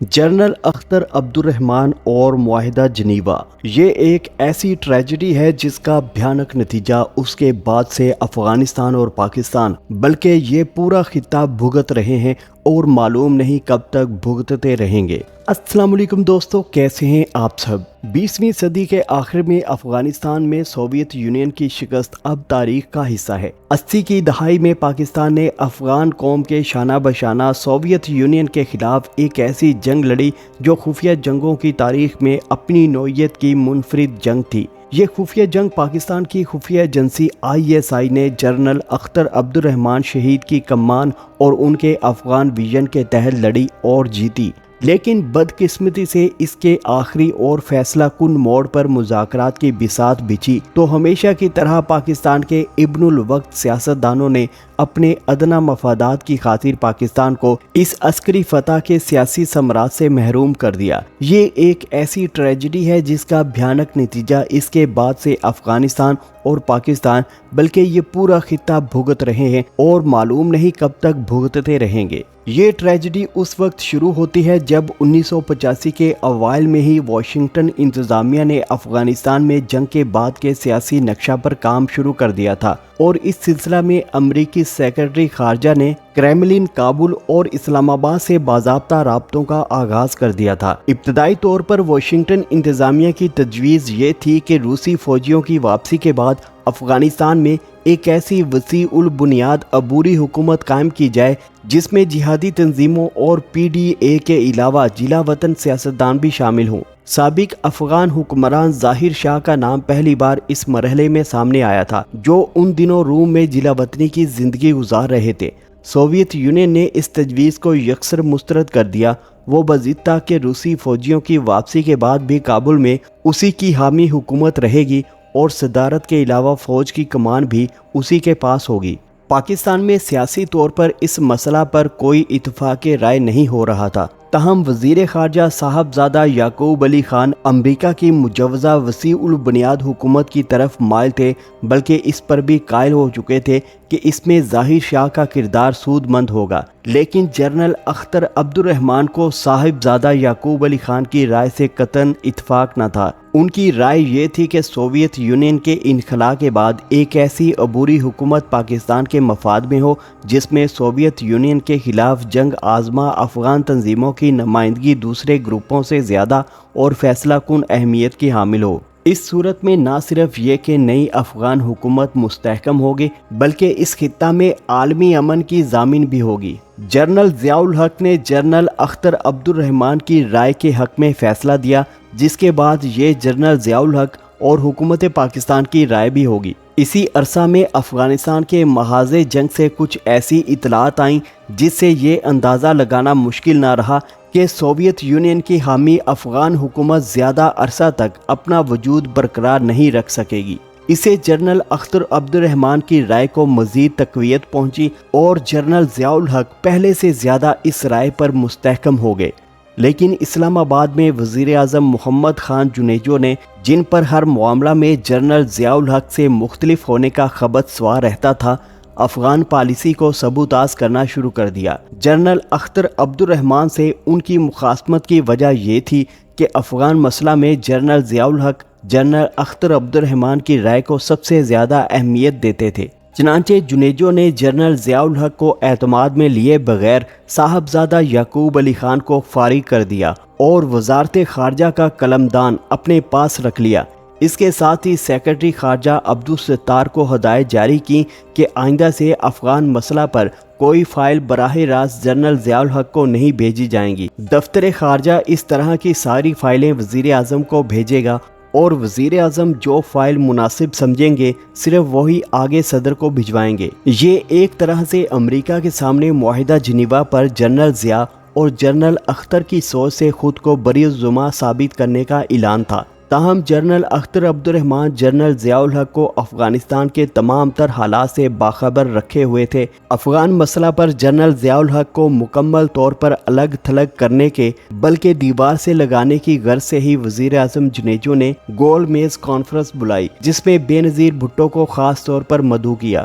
General Akhtar Abdul Rahman اور معاہدہ Geneva, یہ ایک ایسی ٹریجڈی ہے جس کا بھیانک نتیجہ اس کے بعد سے افغانستان اور پاکستان بلکہ یہ پورا خطہ بھگت رہے ہیں اور معلوم نہیں کب تک بھگتتے رہیں گے۔ السلام علیکم دوستو، کیسے ہیں آپ سب؟ 20ویں صدی کے آخر میں افغانستان میں سوویت یونین کی شکست اب تاریخ کا حصہ ہے۔ 80 کی دہائی میں پاکستان نے افغان قوم کے شانہ بشانہ سوویت یونین کے خلاف ایک ایسی جنگ لڑی جو خفیہ جنگوں کی تاریخ میں اپنی نوعیت کی منفرد جنگ تھی۔ یہ خفیہ جنگ پاکستان کی خفیہ ایجنسی ISI نے جنرل اختر عبدالرحمان شہید کی کمان اور ان کے افغان ویژن کے تحت لڑی اور جیتی، لیکن بدقسمتی سے اس کے آخری اور فیصلہ کن موڑ پر مذاکرات کی بساط بچھی تو ہمیشہ کی طرح پاکستان کے ابن الوقت سیاستدانوں نے اپنے ادنا مفادات کی خاطر پاکستان کو اس عسکری فتح کے سیاسی ثمرات سے محروم کر دیا۔ یہ ایک ایسی ٹریجڈی ہے جس کا بھیانک نتیجہ اس کے بعد سے افغانستان اور پاکستان بلکہ یہ پورا خطہ بھگت رہے ہیں اور معلوم نہیں کب تک بھگتتے رہیں گے۔ یہ ٹریجڈی اس وقت شروع ہوتی ہے جب 1985 کے اوائل میں ہی واشنگٹن انتظامیہ نے افغانستان میں جنگ کے بعد کے سیاسی نقشہ پر کام شروع کر دیا تھا، اور اس سلسلہ میں امریکی سیکرٹری خارجہ نے کریملن، کابل اور اسلام آباد سے باضابطہ رابطوں کا آغاز کر دیا تھا۔ ابتدائی طور پر واشنگٹن انتظامیہ کی تجویز یہ تھی کہ روسی فوجیوں کی واپسی کے بعد افغانستان میں ایک ایسی وسیع البنیاد عبوری حکومت قائم کی جائے جس میں جہادی تنظیموں اور PDA کے علاوہ جلا وطن سیاستدان بھی شامل ہوں۔ سابق افغان حکمران ظاہر شاہ کا نام پہلی بار اس مرحلے میں سامنے آیا تھا، جو ان دنوں روم میں جلا وطنی کی زندگی گزار رہے تھے۔ سوویت یونین نے اس تجویز کو یکسر مسترد کر دیا۔ وہ بضد تھا کہ روسی فوجیوں کی واپسی کے بعد بھی کابل میں اسی کی حامی حکومت رہے گی اور صدارت کے علاوہ فوج کی کمان بھی اسی کے پاس ہوگی۔ پاکستان میں سیاسی طور پر اس مسئلہ پر کوئی اتفاق رائے نہیں ہو رہا تھا، تاہم وزیر خارجہ صاحبزادہ یعقوب علی خان امریکہ کی مجوزہ وسیع البنیاد حکومت کی طرف مائل تھے، بلکہ اس پر بھی قائل ہو چکے تھے کہ اس میں ظاہر شاہ کا کردار سود مند ہوگا۔ لیکن جنرل اختر عبدالرحمان کو صاحبزادہ یعقوب علی خان کی رائے سے قطعاً اتفاق نہ تھا۔ ان کی رائے یہ تھی کہ سوویت یونین کے انخلاء کے بعد ایک ایسی عبوری حکومت پاکستان کے مفاد میں ہو جس میں سوویت یونین کے خلاف جنگ آزما افغان تنظیموں کی نمائندگی دوسرے گروپوں سے زیادہ اور فیصلہ کن اہمیت کی حامل ہو۔ اس صورت میں نہ صرف یہ کہ نئی افغان حکومت مستحکم ہوگی بلکہ اس خطہ میں عالمی امن کی ضامن بھی ہوگی۔ جنرل ضیاء الحق نے جنرل اختر عبدالرحمان کی رائے کے حق میں فیصلہ دیا، جس کے بعد یہ جنرل ضیاء الحق اور حکومت پاکستان کی رائے بھی ہوگی۔ اسی عرصہ میں افغانستان کے محاذ جنگ سے کچھ ایسی اطلاعات آئیں جس سے یہ اندازہ لگانا مشکل نہ رہا کہ سوویت یونین کی حامی افغان حکومت زیادہ عرصہ تک اپنا وجود برقرار نہیں رکھ سکے گی۔ اسے جنرل اختر عبدالرحمان کی رائے کو مزید تقویت پہنچی اور جنرل ضیاء الحق پہلے سے زیادہ اس رائے پر مستحکم ہو گئے۔ لیکن اسلام آباد میں وزیر اعظم محمد خان جونیجو نے، جن پر ہر معاملہ میں جنرل ضیاء الحق سے مختلف ہونے کا خبت سوا رہتا تھا، افغان پالیسی کو سبوتاژ کرنا شروع کر دیا۔ جنرل اختر عبدالرحمان سے ان کی مخاصمت کی وجہ یہ تھی کہ افغان مسئلہ میں جنرل ضیاء الحق جنرل اختر عبدالرحمان کی رائے کو سب سے زیادہ اہمیت دیتے تھے۔ چنانچہ جونیجو نے جنرل ضیاء الحق کو اعتماد میں لیے بغیر صاحبزادہ یعقوب علی خان کو فارغ کر دیا اور وزارت خارجہ کا قلمدان اپنے پاس رکھ لیا۔ اس کے ساتھ ہی سیکرٹری خارجہ عبدالستار کو ہدایت جاری کی کہ آئندہ سے افغان مسئلہ پر کوئی فائل براہ راست جنرل ضیاء الحق کو نہیں بھیجی جائیں گی۔ دفتر خارجہ اس طرح کی ساری فائلیں وزیر اعظم کو بھیجے گا اور وزیر اعظم جو فائل مناسب سمجھیں گے صرف وہی آگے صدر کو بھجوائیں گے۔ یہ ایک طرح سے امریکہ کے سامنے معاہدہ جنیوا پر جنرل ضیاء اور جنرل اختر کی سوچ سے خود کو بری الذمہ ثابت کرنے کا اعلان تھا۔ تاہم جنرل اختر عبدالرحمان جنرل ضیاء الحق کو افغانستان کے تمام تر حالات سے باخبر رکھے ہوئے تھے۔ افغان مسئلہ پر جنرل ضیاء الحق کو مکمل طور پر الگ تھلگ کرنے کے بلکہ دیوار سے لگانے کی غرض سے ہی وزیر اعظم جونیجو نے گول میز کانفرنس بلائی، جس میں بے نظیر بھٹو کو خاص طور پر مدعو کیا۔